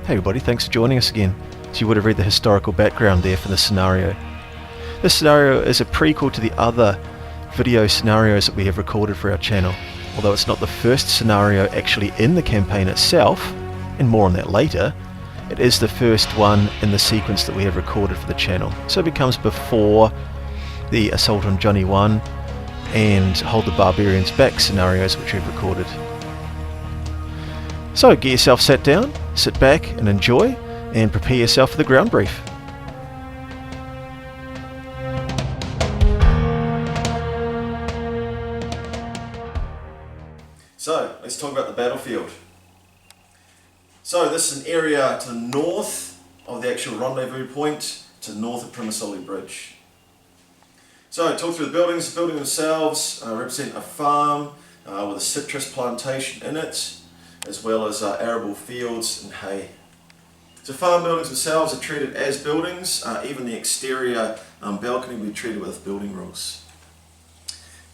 Hey everybody, thanks for joining us again. So you would have read the historical background there for the scenario. This scenario is a prequel to the other video scenarios that we have recorded for our channel. Although it's not the first scenario actually in the campaign itself, and more on that later, it is the first one in the sequence that we have recorded for the channel. So it becomes before the Assault on Johnny 1 and Hold the Barbarians Back scenarios which we've recorded. So get yourself sat down, sit back and enjoy, and prepare yourself for the ground brief. So let's talk about the battlefield. So this is an area to the north of the actual rendezvous point, to the north of Primasoli Bridge. So talk through the buildings. The buildings themselves represent a farm with a citrus plantation in it, as well as arable fields and hay. So farm buildings themselves are treated as buildings. Even the exterior balcony will be treated with building rules.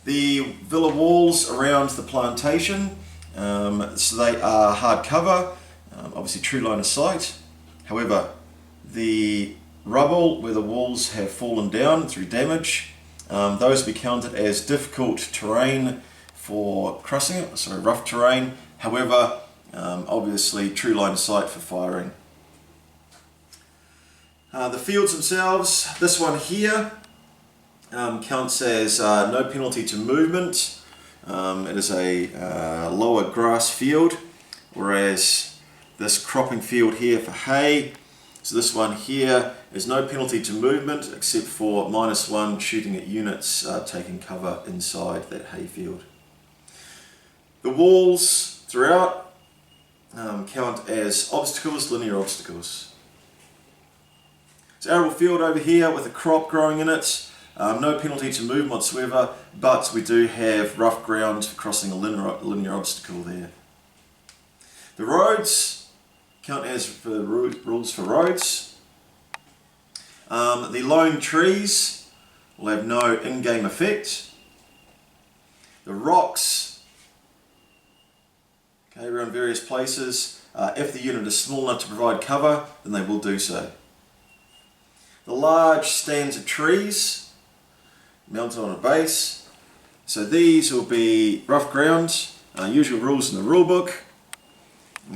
The villa walls around the plantation, so they are hard cover, obviously true line of sight. However, the rubble where the walls have fallen down through damage, those will be counted as difficult terrain for crossing it, so rough terrain. However, obviously true line of sight for firing. The fields themselves, this one here counts as no penalty to movement. It is a lower grass field, whereas this cropping field here for hay, so this one here is no penalty to movement except for -1 shooting at units taking cover inside that hay field. The walls throughout count as obstacles, linear obstacles. So arable field over here with a crop growing in it, no penalty to movement whatsoever, but we do have rough ground crossing a linear obstacle there. The roads count as for the rules for roads. The lone trees will have no in-game effect. The rocks, okay, around various places, if the unit is small enough to provide cover, then they will do so. The large stands of trees mounted on a base, so these will be rough ground, usual rules in the rulebook.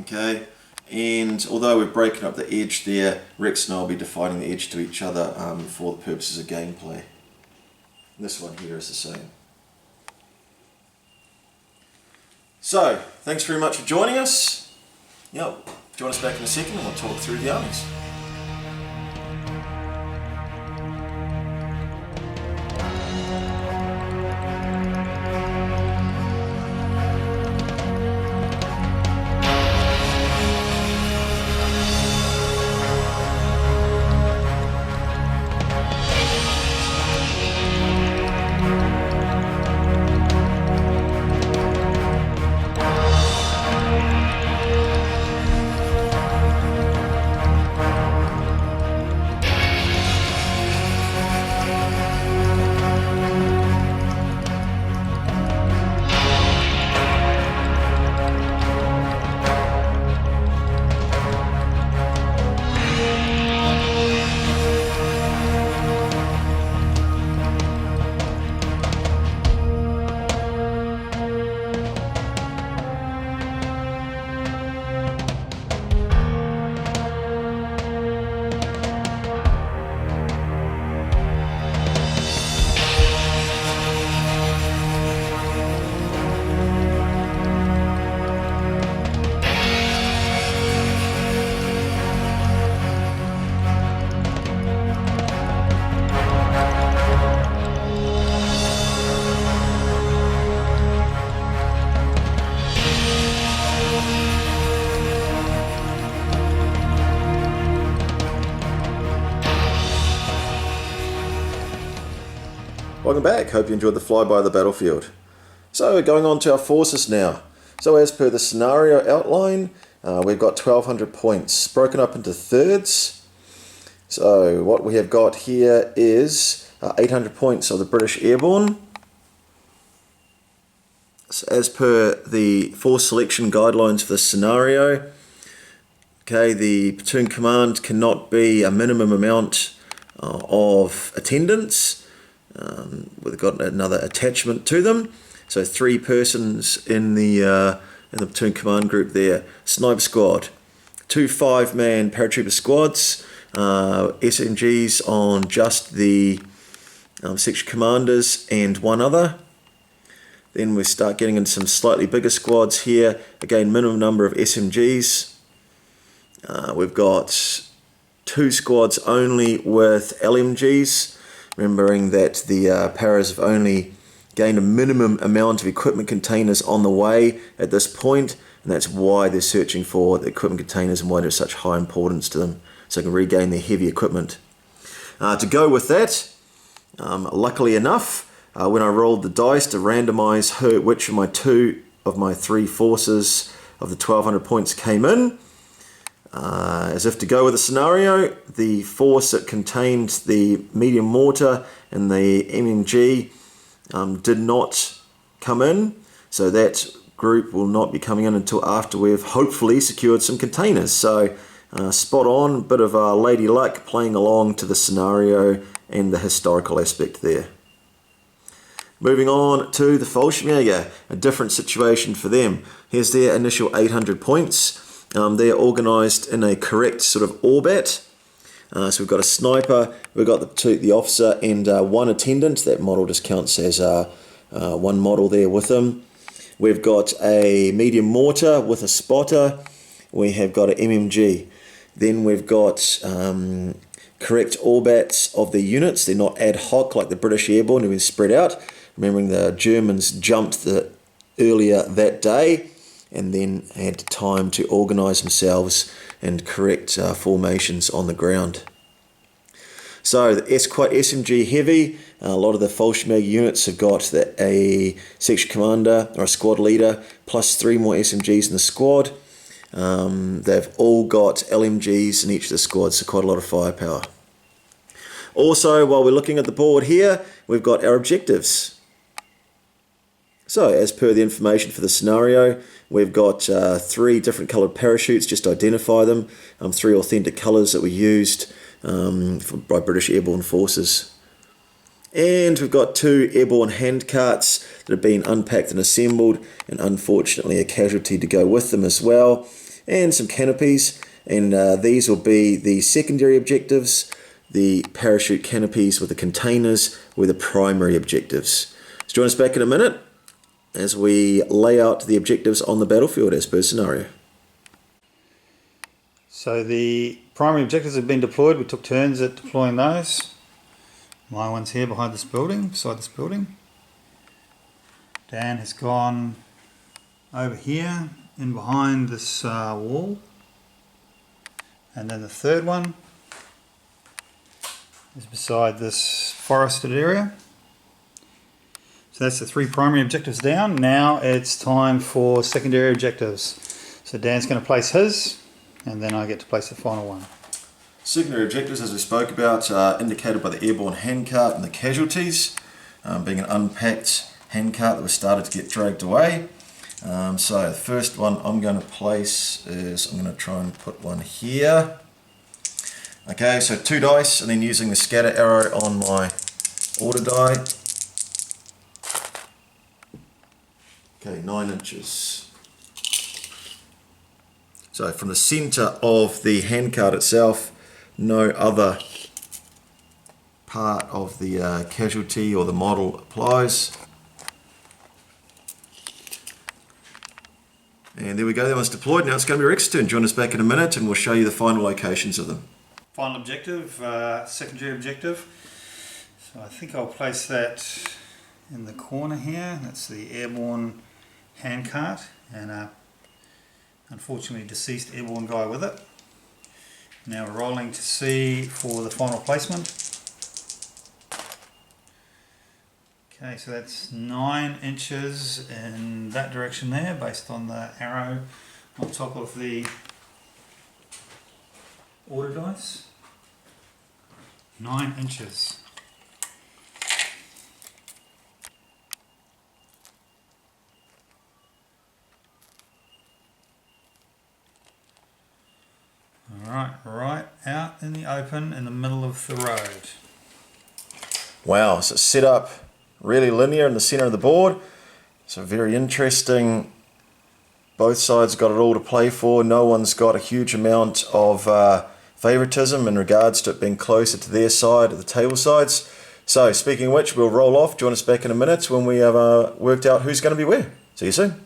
Okay, and although we've broken up the edge there, Rex and I will be defining the edge to each other for the purposes of gameplay. And this one here is the same. So, thanks very much for joining us. Yep, join us back in a second and we'll talk through the armies. Welcome back, hope you enjoyed the flyby of the battlefield. So we're going on to our forces now. So as per the scenario outline, we've got 1200 points broken up into thirds. So what we have got here is 800 points of the British Airborne. So as per the force selection guidelines for the scenario, Okay, the platoon command cannot be a minimum amount of attendants. We've got another attachment to them. So 3 persons in the platoon command group there. Sniper squad, 2 5-man paratrooper squads, SMGs on just the section commanders and 1 other. Then we start getting into some slightly bigger squads here. Again, minimum number of SMGs. We've got 2 squads only with LMGs, remembering that the paras have only gained a minimum amount of equipment containers on the way at this point, and that's why they're searching for the equipment containers and why there's such high importance to them, so they can regain their heavy equipment. To go with that, luckily enough, when I rolled the dice to randomize which of 2 of my 3 forces of the 1200 points came in, as if to go with the scenario, the force that contained the medium mortar and the MMG did not come in, so that group will not be coming in until after we've hopefully secured some containers. So spot on, bit of lady luck playing along to the scenario and the historical aspect there. Moving on to the Fallschirmjäger, a different situation for them. Here's their initial 800 points. They're organised in a correct sort of orbit. So we've got a sniper, we've got the officer and 1 attendant. That model just counts as 1 model there with them. We've got a medium mortar with a spotter. We have got an MMG. Then we've got correct orbits of the units. They're not ad hoc like the British Airborne, who've been spread out. Remembering the Germans jumped earlier that day and then had time to organise themselves and correct formations on the ground. So it's quite SMG heavy. A lot of the Fallschirmjäger units have got a section commander or a squad leader plus 3 more SMGs in the squad. They've all got LMGs in each of the squads, so quite a lot of firepower. Also, while we're looking at the board here, we've got our objectives. So, as per the information for the scenario, we've got 3 different coloured parachutes, just to identify them, 3 authentic colours that were used by British Airborne Forces. And we've got 2 airborne handcarts that have been unpacked and assembled, and unfortunately a casualty to go with them as well, and some canopies, and these will be the secondary objectives. The parachute canopies with the containers were the primary objectives. So join us back in a minute as we lay out the objectives on the battlefield as per scenario. So the primary objectives have been deployed. We took turns at deploying those. My one's here beside this building. Dan has gone over here in behind this wall. And then the third one is beside this forested area. So that's the 3 primary objectives down. Now it's time for secondary objectives. So Dan's going to place his, and then I get to place the final one. Secondary objectives, as we spoke about, are indicated by the airborne handcart and the casualties, being an unpacked handcart that was started to get dragged away. So the first one I'm going to place is, I'm going to try and put one here. Okay, so 2 dice, and then using the scatter arrow on my order die. Okay, 9 inches. So from the centre of the handcart itself, no other part of the casualty or the model applies. And there we go, that one's deployed. Now it's going to be Rex's turn. Join us back in a minute and we'll show you the final locations of them. Final objective, secondary objective. So I think I'll place that in the corner here. That's the airborne handcart and unfortunately deceased airborne guy with it. Now we're rolling to see for the final placement. Okay, so that's 9 inches in that direction there based on the arrow on top of the order dice. 9 inches. in the open in the middle of the road. Wow, so it's set up really linear in the center of the board. So very interesting. Both sides got it all to play for. No one's got a huge amount of favoritism in regards to it being closer to their side of the table sides. So speaking of which, we'll roll off. Join us back in a minute when we have worked out who's going to be where. See you soon.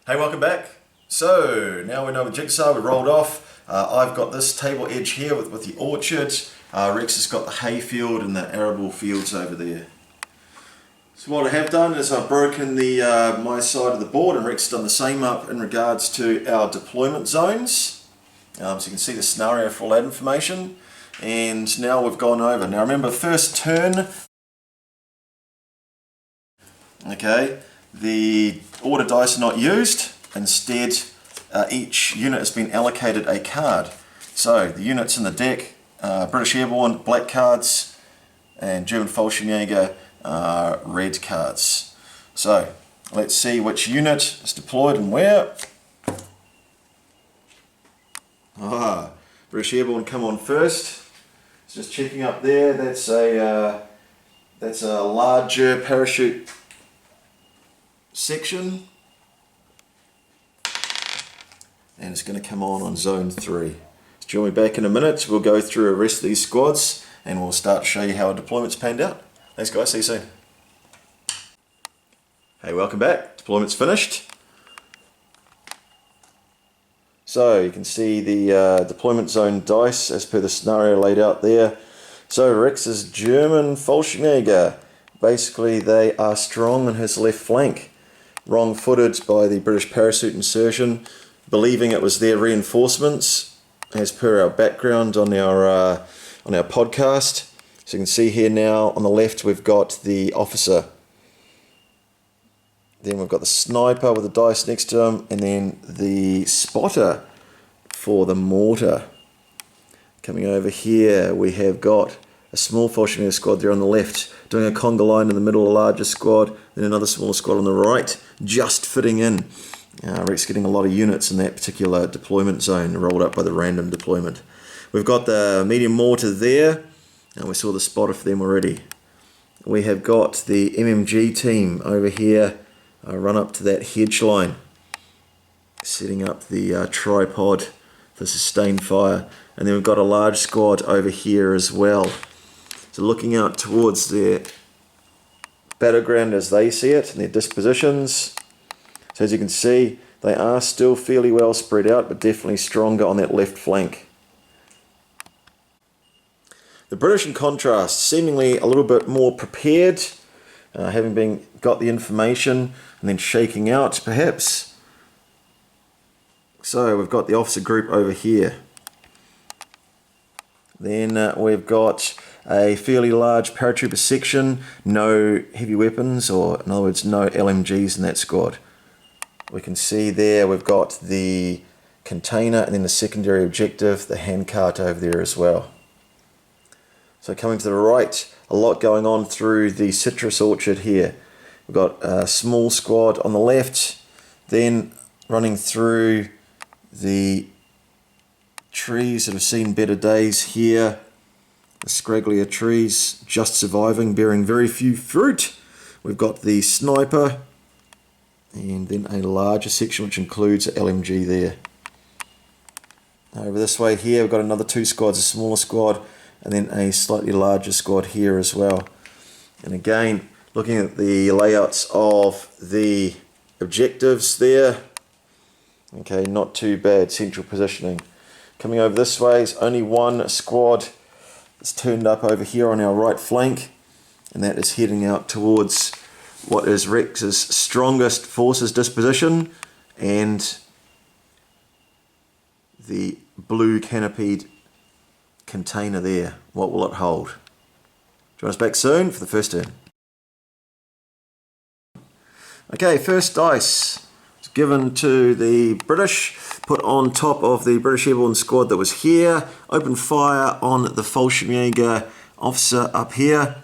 Hey, welcome back. So now we know the jigsaw, we rolled off. I've got this table edge here with the orchard. Rex has got the hayfield and the arable fields over there. So what I have done is I've broken the my side of the board, and Rex has done the same up in regards to our deployment zones. So you can see the scenario for all that information. And now we've gone over. Now remember, first turn, okay, the order dice are not used. Instead, each unit has been allocated a card. So the units in the deck, British Airborne, black cards, and German Fallschirmjäger, red cards. So let's see which unit is deployed and where. British Airborne come on first. Just checking up there. That's a larger parachute section, and it's going to come on zone 3. So join me back in a minute. We'll go through the rest of these squads, and we'll start to show you how our deployment's panned out. Thanks guys, see you soon. Hey, welcome back. Deployment's finished. So you can see the deployment zone dice as per the scenario laid out there. So Rex's German Fallschirmjäger, basically they are strong on his left flank. Wrong footed by the British parachute insertion, believing it was their reinforcements as per our background on our podcast. So you can see here now on the left we've got the officer. Then we've got the sniper with the dice next to him, and then the spotter for the mortar. Coming over here we have got a small Fallschirmjäger squad there on the left, doing a conga line in the middle, a larger squad, then another smaller squad on the right, just fitting in. Rex getting a lot of units in that particular deployment zone, rolled up by the random deployment. We've got the medium mortar there, and we saw the spotter for them already. We have got the MMG team over here, run up to that hedge line, setting up the tripod for sustained fire. And then we've got a large squad over here as well. So looking out towards their battleground as they see it and their dispositions. So as you can see, they are still fairly well spread out, but definitely stronger on that left flank. The British, in contrast, seemingly a little bit more prepared, having got the information and then shaking out, perhaps. So we've got the officer group over here. Then we've got a fairly large paratrooper section, no heavy weapons, or in other words, no LMGs in that squad. We can see there we've got the container and then the secondary objective, the handcart over there as well. So coming to the right, a lot going on through the citrus orchard here. We've got a small squad on the left, then running through the trees that have seen better days here. The scragglier trees just surviving, bearing very few fruit. We've got the sniper, and then a larger section which includes an LMG there. Over this way here, we've got another 2 squads, a smaller squad, and then a slightly larger squad here as well. And again, looking at the layouts of the objectives there, okay, not too bad central positioning. Coming over this way is only 1 squad that's turned up over here on our right flank, and that is heading out towards what is Rex's strongest forces disposition and the blue canopied container there. What will it hold? Join us back soon for the first turn. Okay, first dice is given to the British, put on top of the British Airborne squad that was here. Open fire on the Fallschirmjäger officer up here.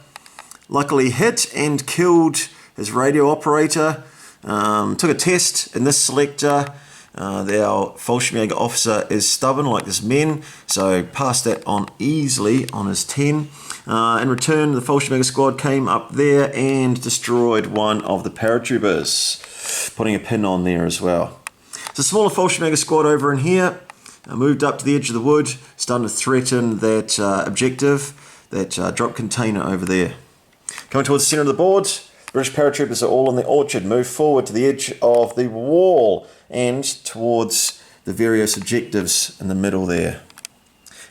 Luckily hit and killed his radio operator. Took a test in this selector. Our Fallschirmjäger officer is stubborn like his men, so passed that on easily on his 10. In return, the Fallschirmjäger squad came up there and destroyed one of the paratroopers, putting a pin on there as well. So smaller Fallschirmjäger squad over in here moved up to the edge of the wood, starting to threaten that objective, that drop container over there. Coming towards the centre of the board, British paratroopers are all in the orchard. Move forward to the edge of the wall and towards the various objectives in the middle there.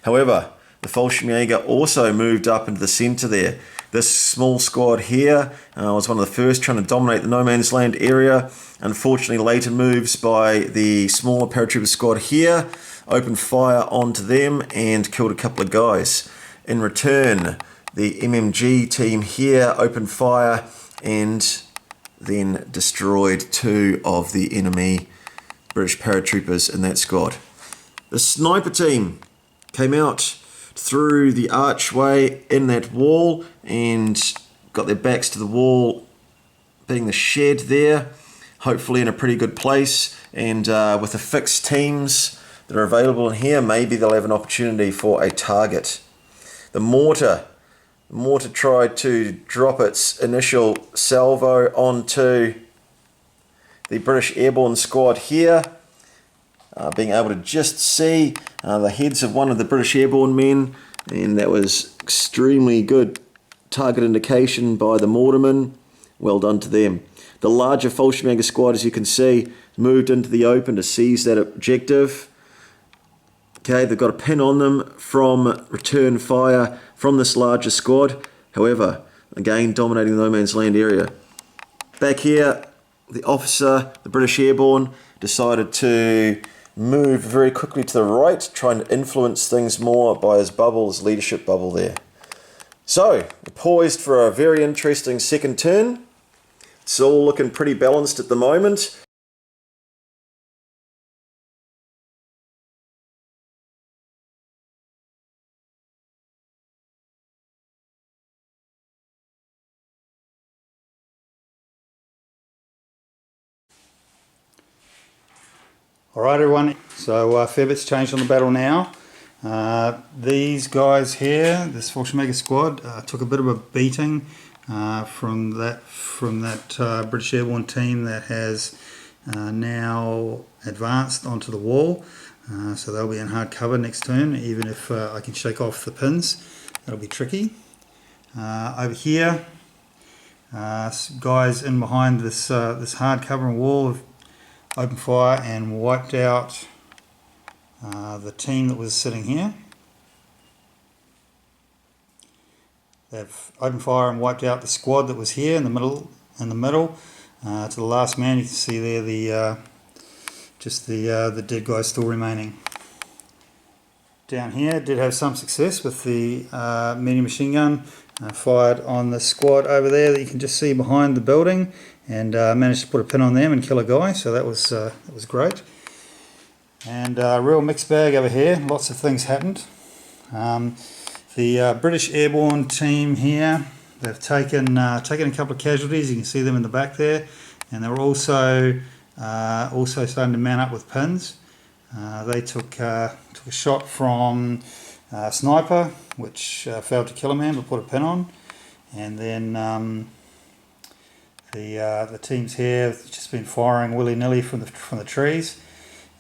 However, the Fallschirmjäger also moved up into the centre there. This small squad here was one of the first trying to dominate the no man's land area. Unfortunately, later moves by the smaller paratrooper squad here opened fire onto them and killed a couple of guys. In return, the MMG team here opened fire and then destroyed 2 of the enemy British paratroopers in that squad. The sniper team came out through the archway in that wall and got their backs to the wall, being the shed there, hopefully in a pretty good place, and with the fixed teams that are available in here, maybe they'll have an opportunity for a target. The mortar tried to drop its initial salvo onto the British airborne squad here, being able to just see the heads of one of the British airborne men, and that was extremely good target indication by the mortarman. Well done to them. The larger Fallschirmjäger squad, as you can see, moved into the open to seize that objective. Okay, they've got a pin on them from return fire from this larger squad. However, again, dominating the no man's land area. Back here, the officer, the British airborne, decided to move very quickly to the right, trying to influence things more by his bubble, his leadership bubble there. So, we're poised for a very interesting second turn. It's all looking pretty balanced at the moment. Alright everyone, so a fair bit's changed on the battle now. These guys here, this Fallschirmjäger squad, took a bit of a beating from that British airborne team that has now advanced onto the wall. So they'll be in hard cover next turn, even if I can shake off the pins. That'll be tricky. Over here, guys in behind this hard covering wall have opened fire and wiped out the team that was sitting here. They've opened fire and wiped out the squad that was here in the middle. To the last man, you can see there the dead guys still remaining. Down here, did have some success with the medium machine gun fired on the squad over there that you can just see behind the building, and managed to put a pin on them and kill a guy. So that was great. And real mixed bag over here. Lots of things happened. The British airborne team here, they've taken a couple of casualties. You can see them in the back there, and they were also starting to man up with pins. They took a shot from a sniper, which failed to kill a man but put a pin on, and then the teams here have just been firing willy-nilly from the trees,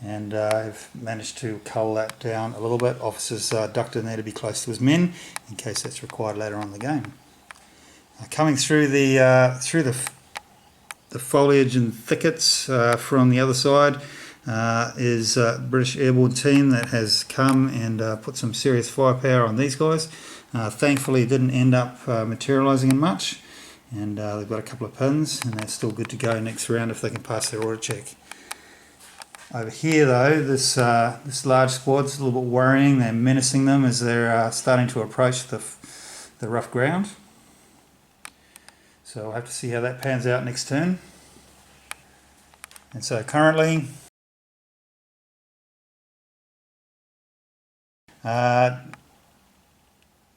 and have managed to cull that down a little bit. Officers ducked in there to be close to his men in case that's required later on in the game. Coming through the foliage and thickets from the other side is a British airborne team that has come and put some serious firepower on these guys. Thankfully it didn't end up materialising in much, and they've got a couple of pins, and they're still good to go next round if they can pass their order check. Over here though, this large squad's a little bit worrying. They're menacing them as they're starting to approach the rough ground. So we'll have to see how that pans out next turn. And so currently,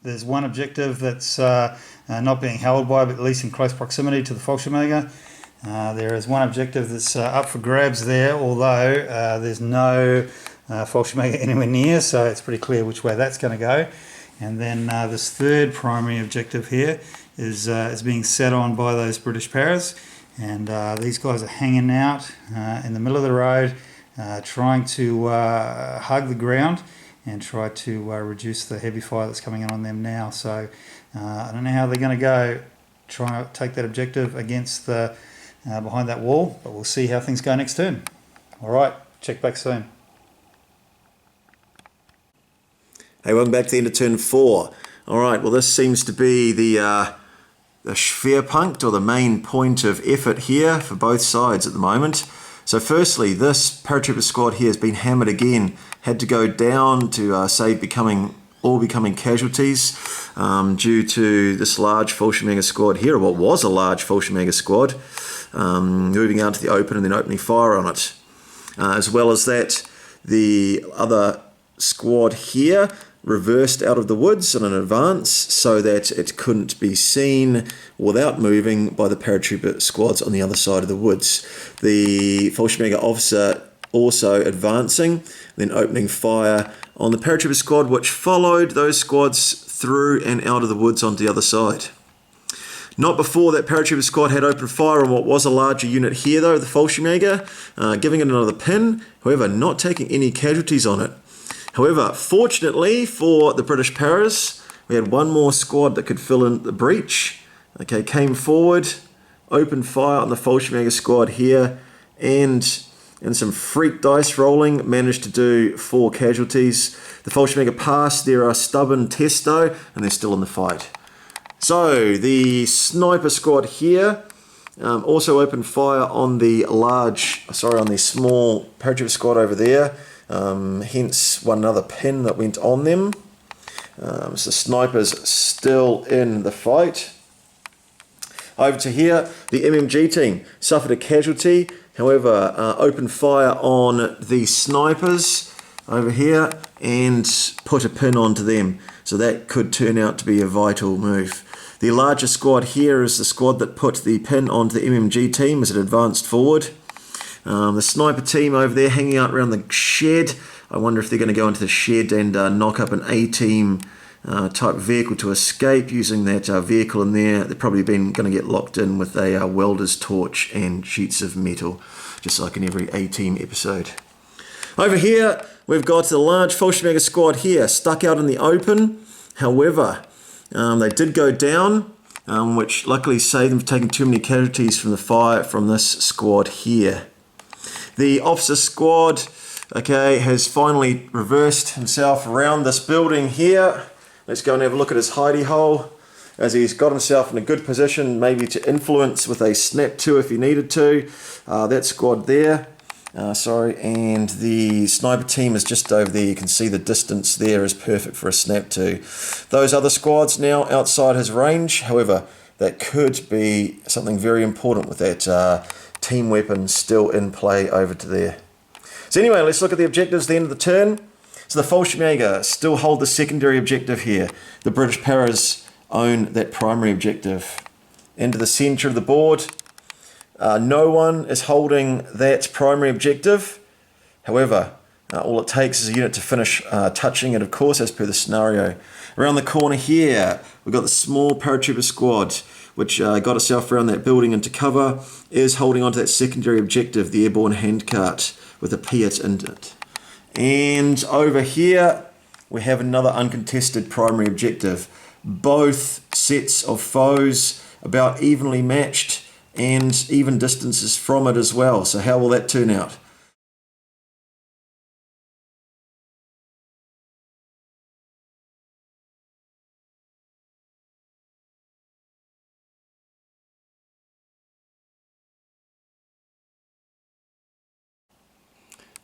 there's one objective that's not being held by, but at least in close proximity to the Fallschirmjäger. There is one objective that's up for grabs there, although there's no Fallschirmjäger anywhere near, so it's pretty clear which way that's going to go. And then this third primary objective here is being set on by those British Paras, and these guys are hanging out in the middle of the road, trying to hug the ground and try to reduce the heavy fire that's coming in on them now. So I don't know how they're going to go trying to take that objective against the behind that wall, but we'll see how things go next turn. All right, check back soon. Hey, welcome back to the end of turn 4. All right, well, this seems to be the Schwerpunkt, or the main point of effort here for both sides at the moment. So firstly, this paratrooper squad here has been hammered again, had to go down to save becoming casualties due to this large Fallschirmjäger squad here, or what was a large Fallschirmjäger squad, moving out to the open and then opening fire on it. As well as that, the other squad here reversed out of the woods in an advance so that it couldn't be seen without moving by the paratrooper squads on the other side of the woods. The Fallschirmjäger officer also advancing, then opening fire on the paratrooper squad, which followed those squads through and out of the woods onto the other side. Not before that paratrooper squad had opened fire on what was a larger unit here though, the Fallschirmjäger, giving it another pin, however not taking any casualties on it. However, fortunately for the British Paras, we had one more squad that could fill in the breach. Okay, came forward, opened fire on the Fallschirmjäger squad here, and in some freak dice rolling, managed to do 4 casualties. The Fallschirmjäger passed their stubborn test though, and they're still in the fight. So, the sniper squad here also opened fire on the small paratrooper squad over there. Hence one other pin that went on them. So snipers still in the fight. Over to here, the MMG team suffered a casualty, however opened fire on the snipers over here and put a pin onto them. So that could turn out to be a vital move. The larger squad here is the squad that put the pin onto the MMG team as it advanced forward. The sniper team over there hanging out around the shed. I wonder if they're going to go into the shed and knock up an A-team type vehicle to escape using that vehicle in there. They're probably going to get locked in with a welder's torch and sheets of metal, just like in every A-team episode. Over here, we've got the large Fallschirmjäger squad here, stuck out in the open. However, they did go down, which luckily saved them from taking too many casualties from the fire from this squad here. The officer squad, okay, has finally reversed himself around this building here. Let's go and have a look at his hidey hole as he's got himself in a good position, maybe to influence with a snap 2 if he needed to. That squad there, and the sniper team is just over there. You can see the distance there is perfect for a snap 2. Those other squads now outside his range, however, that could be something very important with that team weapon still in play over to there. So anyway, let's look at the objectives at the end of the turn. So the Fallschirmjäger still hold the secondary objective here. The British Paras own that primary objective. Into the centre of the board, no one is holding that primary objective. However, all it takes is a unit to finish touching it, of course, as per the scenario. Around the corner here, we've got the small paratrooper squad, which got itself around that building into cover, is holding on to that secondary objective, the airborne handcart with a Piat in it. And over here, we have another uncontested primary objective. Both sets of foes about evenly matched and even distances from it as well. So how will that turn out?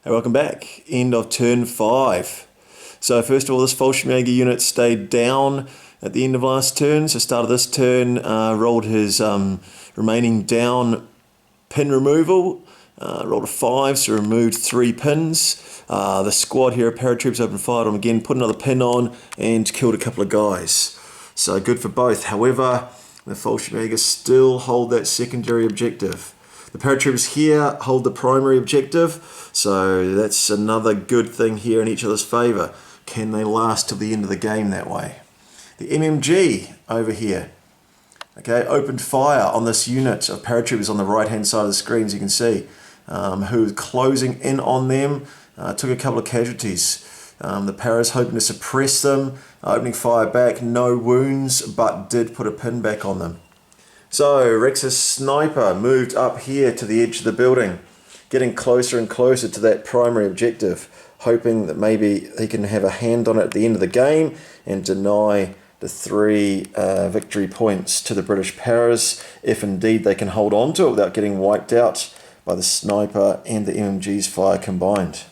Hey, welcome back. End of turn 5. So first of all, this Fallschirmjäger unit stayed down at the end of last turn. So start of this turn, rolled his remaining down pin removal. Rolled a 5, so removed 3 pins. The squad here, paratroops, opened fire on him again, put another pin on, and killed a couple of guys. So good for both. However, the Fallschirmjäger still hold that secondary objective. The paratroopers here hold the primary objective, so that's another good thing here in each other's favour. Can they last till the end of the game that way? The MMG over here, okay, opened fire on this unit of paratroopers on the right hand side of the screen, as you can see, who was closing in on them, took a couple of casualties. The paras hoping to suppress them, opening fire back, no wounds, but did put a pin back on them. So Rex's sniper moved up here to the edge of the building, getting closer and closer to that primary objective, hoping that maybe he can have a hand on it at the end of the game and deny the 3 victory points to the British paras, if indeed they can hold on to it without getting wiped out by the sniper and the MMG's fire combined.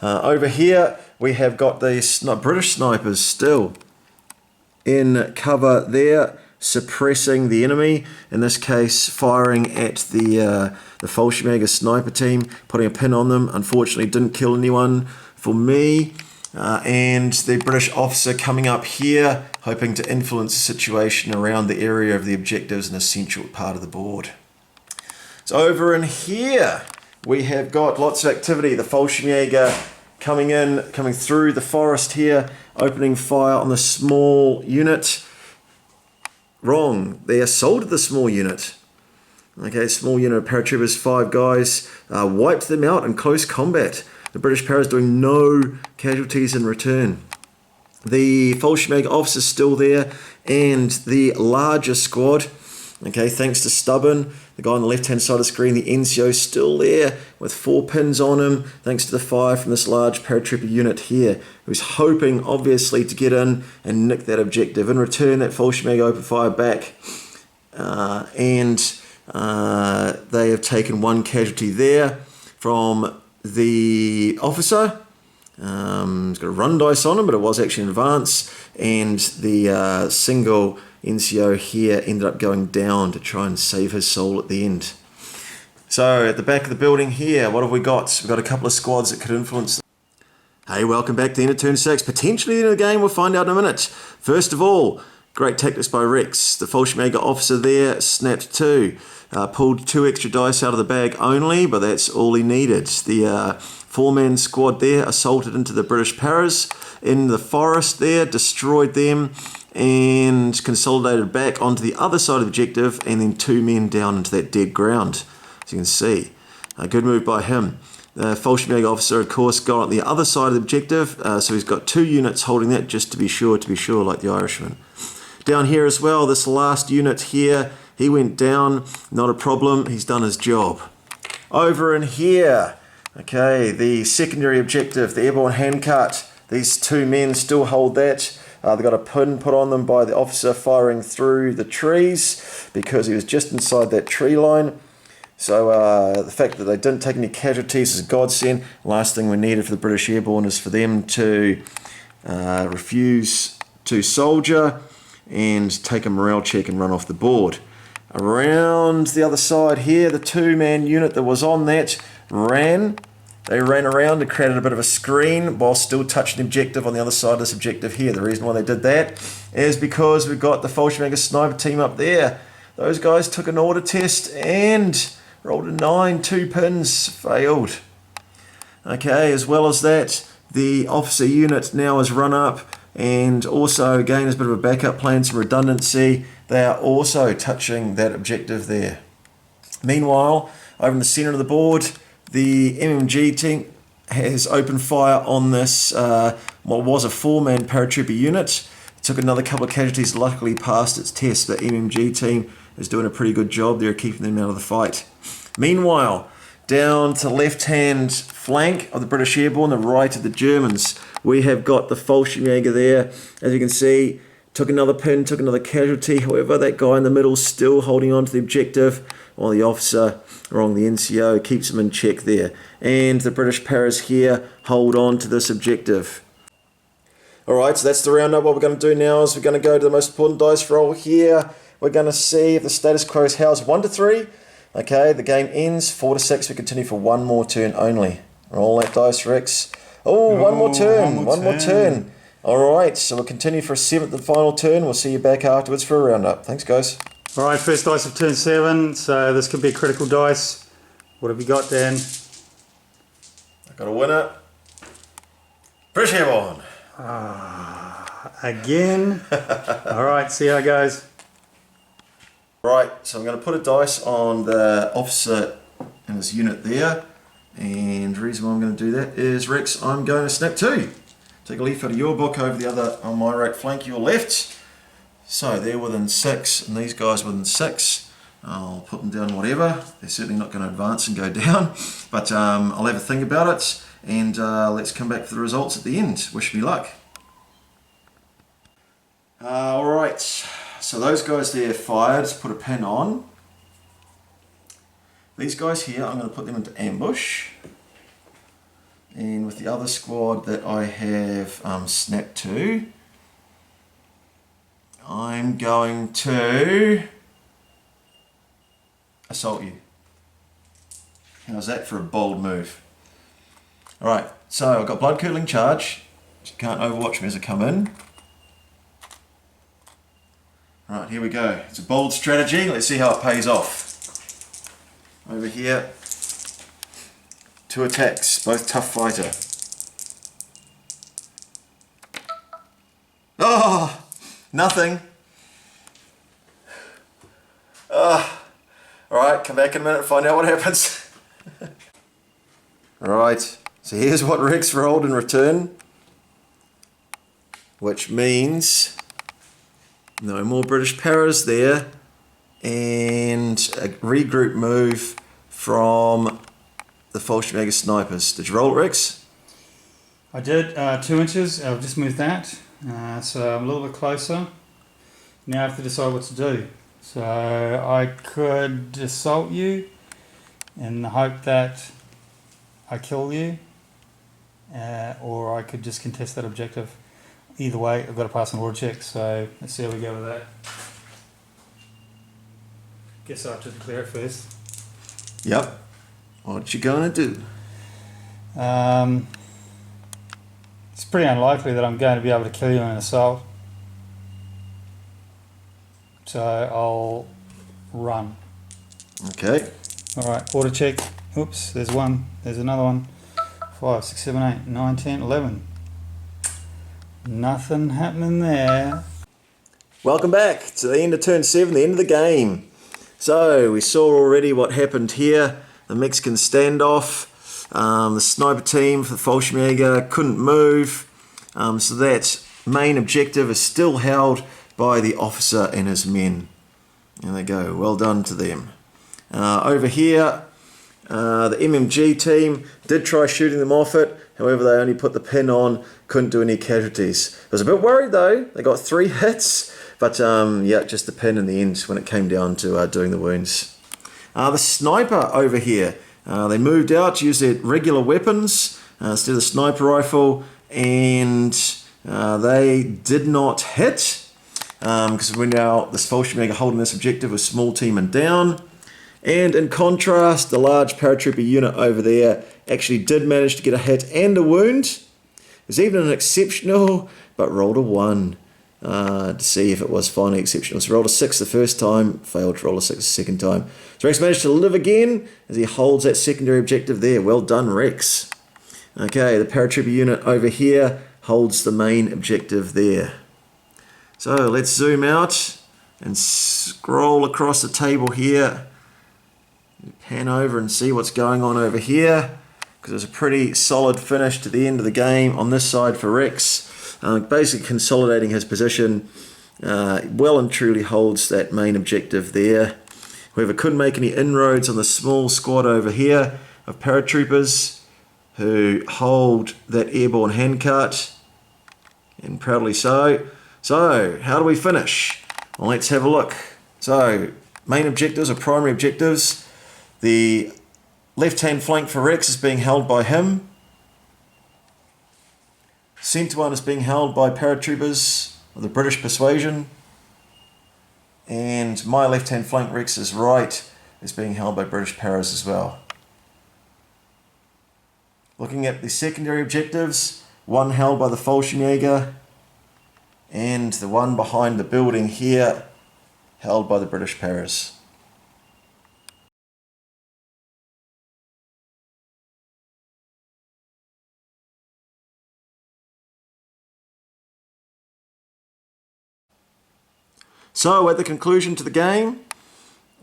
Over here we have got the British snipers still in cover there, suppressing the enemy, in this case firing at the Fallschirmjäger sniper team, putting a pin on them. Unfortunately didn't kill anyone for me, and the British officer coming up here hoping to influence the situation around the area of the objectives, an essential part of the board. So over in here we have got lots of activity. The Fallschirmjäger coming through the forest here, opening fire on the small unit. Wrong, they assaulted the small unit. Okay, small unit of paratroopers, 5 guys, wiped them out in close combat. The British paras doing no casualties in return. The Fallschirmjäger officer still there, and the larger squad, okay, thanks to Stubborn, the guy on the left hand side of the screen, the NCO still there with 4 pins on him, thanks to the fire from this large paratrooper unit here, who's hoping obviously to get in and nick that objective. In return, that Fallschirmjäger opened fire back, and they have taken 1 casualty there from the officer. He's got a run dice on him, but it was actually in advance, and the single NCO here ended up going down to try and save his soul at the end. So at the back of the building here, what have we got? We've got a couple of squads that could influence. Hey, welcome back to the end of turn 6. Potentially the end of the game, we'll find out in a minute. First of all, great tactics by Rex. The Fallschirmjäger officer there snapped 2. Pulled 2 extra dice out of the bag only, but that's all he needed. The 4-man squad there assaulted into the British paras in the forest there, destroyed them, and consolidated back onto the other side of the objective, and then 2 men down into that dead ground, as you can see. A good move by him. The Fallschirmjäger officer, of course, got on the other side of the objective, so he's got 2 units holding that just to be sure, like the Irishman. Down here as well, this last unit here, he went down, not a problem, he's done his job. Over in here, okay, the secondary objective, the airborne handcart, these 2 men still hold that. They got a pin put on them by the officer firing through the trees because he was just inside that tree line. So the fact that they didn't take any casualties is a godsend. Last thing we needed for the British Airborne is for them to refuse to soldier and take a morale check and run off the board. Around the other side here, the 2-man unit that was on that ran. They ran around and created a bit of a screen while still touching the objective on the other side of this objective here. The reason why they did that is because we've got the Fallschirmjäger sniper team up there. Those guys took an order test and rolled a 9, 2 pins, failed. Okay, as well as that, the officer unit now has run up, and also again as a bit of a backup plan, some redundancy, they are also touching that objective there. Meanwhile, over in the centre of the board, the MMG team has opened fire on this, what was a 4-man paratrooper unit. It took another couple of casualties, luckily passed its test. The MMG team is doing a pretty good job there, keeping them out of the fight. Meanwhile, down to the left-hand flank of the British Airborne, the right of the Germans, we have got the Fallschirmjäger there. As you can see, took another pin, took another casualty. However, that guy in the middle still holding on to the objective, while the officer, the NCO, keeps him in check there. And the British paras here hold on to this objective. Alright, so that's the roundup. What we're going to do now is we're going to go to the most important dice roll here. We're going to see if the status quo is how's 1 to 3. Okay, the game ends 4 to 6. We continue for 1 more turn only. Roll that dice, Rex. Oh, one more turn. One more turn. Alright, so we'll continue for a 7th and final turn. We'll see you back afterwards for a roundup. Thanks, guys. Alright, first dice of turn 7, so this could be a critical dice. What have you got, Dan? I got a winner. British Airborne. Again. Alright, see how it goes. Right, so I'm going to put a dice on the officer and his unit there. And the reason why I'm going to do that is, Rex, I'm going to snap 2. Take a leaf out of your book over the other on my right flank, your left. So they're within 6 and these guys within 6. I'll put them down whatever. They're certainly not going to advance and go down. But I'll have a think about it and let's come back for the results at the end. Wish me luck. Alright, so those guys there fired. Let's put a pin on. These guys here, I'm going to put them into ambush. And with the other squad that I have snapped to, I'm going to assault you. How's that for a bold move? Alright, so I've got blood curdling charge. So you can't overwatch me as I come in. Right, here we go. It's a bold strategy. Let's see how it pays off. Over here, 2 attacks, both tough fighter. Oh, nothing. Alright, come back in a minute and find out what happens. Alright, so here's what Rex rolled in return. Which means no more British paras there. And a regroup move from the Fallschirmjäger snipers. Did you roll it, Rex? I did, 2 inches. I've just moved that. So I'm a little bit closer. Now I have to decide what to do. So I could assault you in the hope that I kill you. Or I could just contest that objective. Either way, I've got to pass an order check. So let's see how we go with that. Guess I have to declare it first. Yep. What you gonna do? It's pretty unlikely that I'm going to be able to kill you in an assault. So I'll run. Okay. Alright, order check. Oops, there's one. There's another one. 5, 6, 7, 8, 9, 10, 11. Nothing happening there. Welcome back to the end of turn 7, the end of the game. So we saw already what happened here. The Mexican standoff. The sniper team for the Fallschirmjäger couldn't move. So that main objective is still held by the officer and his men. There they go. Well done to them. Over here, the MMG team did try shooting them off it. However, they only put the pin on. Couldn't do any casualties. I was a bit worried though. They got 3 hits. But yeah, just the pin in the end when it came down to doing the wounds. The sniper over here, they moved out, used their regular weapons instead of the sniper rifle, and they did not hit because we're now the Fallschirmjäger holding this objective with small team and down. And in contrast, the large paratrooper unit over there actually did manage to get a hit and a wound. It was even an exceptional, but rolled a 1. To see if it was finally exceptional. So rolled a 6 the first time, failed to roll a 6 the second time. So Rex managed to live again as he holds that secondary objective there. Well done, Rex. Okay, the paratrooper unit over here holds the main objective there. So let's zoom out and scroll across the table here. Pan over and see what's going on over here, because it's a pretty solid finish to the end of the game on this side for Rex. Basically consolidating his position, well and truly holds that main objective there. However, couldn't make any inroads on the small squad over here of paratroopers who hold that airborne handcart, and proudly so. So, how do we finish? Well, let's have a look. So, main objectives or primary objectives. The left-hand flank for Rex is being held by him. Centre one is being held by paratroopers of the British Persuasion. And my left-hand flank, Rex's right, is being held by British paras as well. Looking at the secondary objectives, one held by the Fallschirmjäger, and the one behind the building here held by the British Paras. So at the conclusion to the game,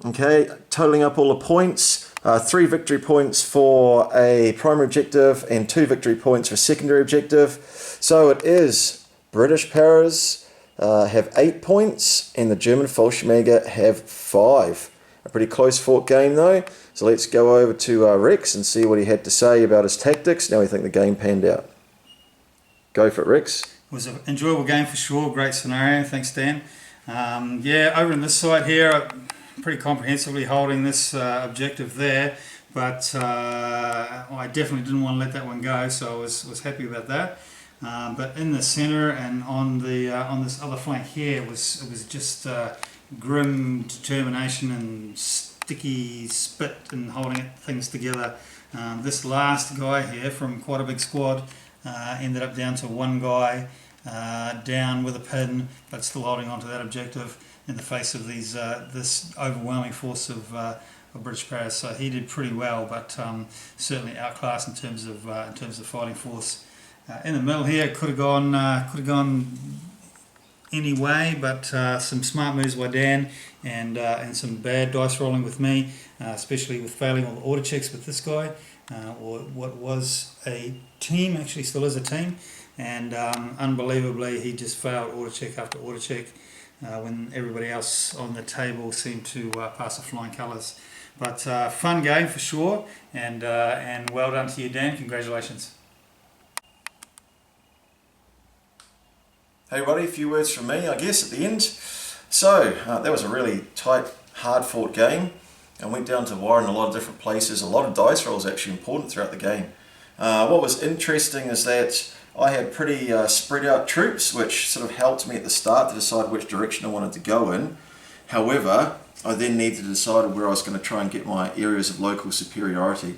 okay, totaling up all the points, 3 victory points for a primary objective and 2 victory points for a secondary objective. So it is British Paras have 8 points and the German Fallschirmjäger have 5. A pretty close fought game though. So let's go over to Rex and see what he had to say about his tactics. Now we think the game panned out. Go for it, Rex. It was an enjoyable game for sure. Great scenario. Thanks, Dan. Yeah, over on this side here, pretty comprehensively holding this objective there, but I definitely didn't want to let that one go, so I was happy about that. But in the centre and on this other flank here, it was just grim determination and sticky spit and holding things together. This last guy here from quite a big squad ended up down to one guy. Down with a pin, but still holding on to that objective in the face of this overwhelming force of British Paras. So he did pretty well, but certainly outclassed in terms of fighting force. In the middle here, could have gone any way, but some smart moves by Dan and some bad dice rolling with me, especially with failing all the order checks with this guy, or what was a team, actually still is a team. And unbelievably, he just failed order check after order check when everybody else on the table seemed to pass the flying colours. But fun game for sure, and well done to you, Dan. Congratulations. Hey everybody, a few words from me, I guess, at the end. So, that was a really tight, hard-fought game, and went down to wire in a lot of different places. A lot of dice rolls actually important throughout the game. What was interesting is that I had pretty spread out troops, which sort of helped me at the start to decide which direction I wanted to go in. However, I then needed to decide where I was going to try and get my areas of local superiority.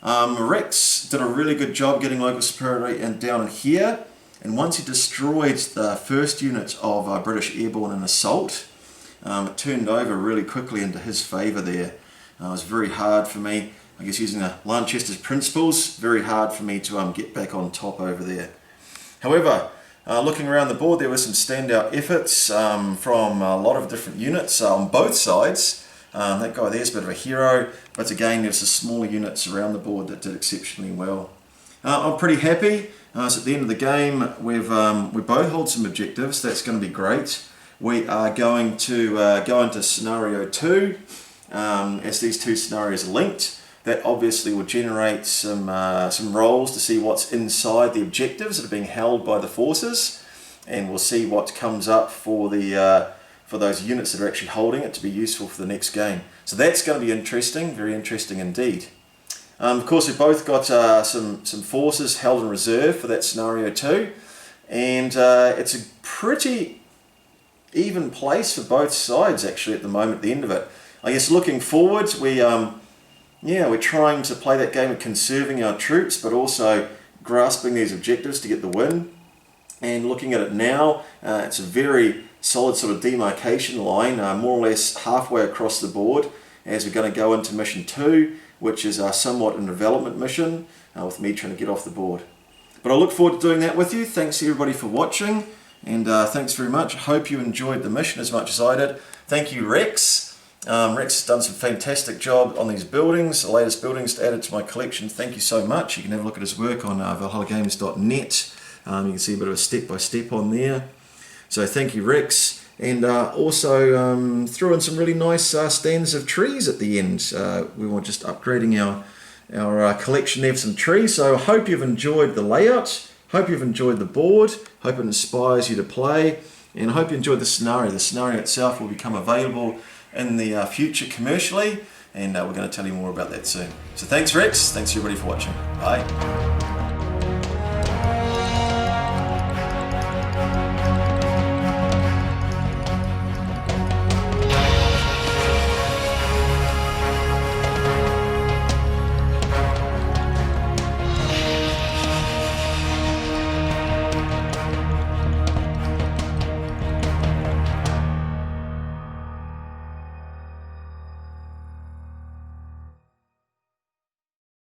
Rex did a really good job getting local superiority down in here, and once he destroyed the first unit of British Airborne in assault, it turned over really quickly into his favour there. It was very hard for me, I guess using the Lanchester's principles, very hard for me to get back on top over there. However, looking around the board, there were some standout efforts from a lot of different units on both sides. That guy there's a bit of a hero, but again there's some smaller units around the board that did exceptionally well. I'm pretty happy. So at the end of the game, we both hold some objectives. That's going to be great. We are going to go into scenario 2 as these two scenarios are linked. That obviously will generate some rolls to see what's inside the objectives that are being held by the forces, and we'll see what comes up for those units that are actually holding it to be useful for the next game. So that's going to be interesting, very interesting indeed. Of course, we've both got some forces held in reserve for that scenario 2, and it's a pretty even place for both sides actually at the moment at the end of it. I guess looking forward, we're trying to play that game of conserving our troops, but also grasping these objectives to get the win. And looking at it now, it's a very solid sort of demarcation line, more or less halfway across the board, as we're going to go into mission 2, which is somewhat a development mission, with me trying to get off the board. But I look forward to doing that with you. Thanks everybody for watching, and thanks very much. I hope you enjoyed the mission as much as I did. Thank you, Rex. Rex has done some fantastic job on these buildings, the latest buildings added to my collection. Thank you so much. You can have a look at his work on valhallagames.net. You can see a bit of a step-by-step on there. So thank you, Rex. And also threw in some really nice stands of trees at the end. We were just upgrading our collection there of some trees. So I hope you've enjoyed the layout. Hope you've enjoyed the board. Hope it inspires you to play. And I hope you enjoyed the scenario. The scenario itself will become available in the future commercially, and we're going to tell you more about that soon. So thanks Rex, thanks everybody for watching. Bye.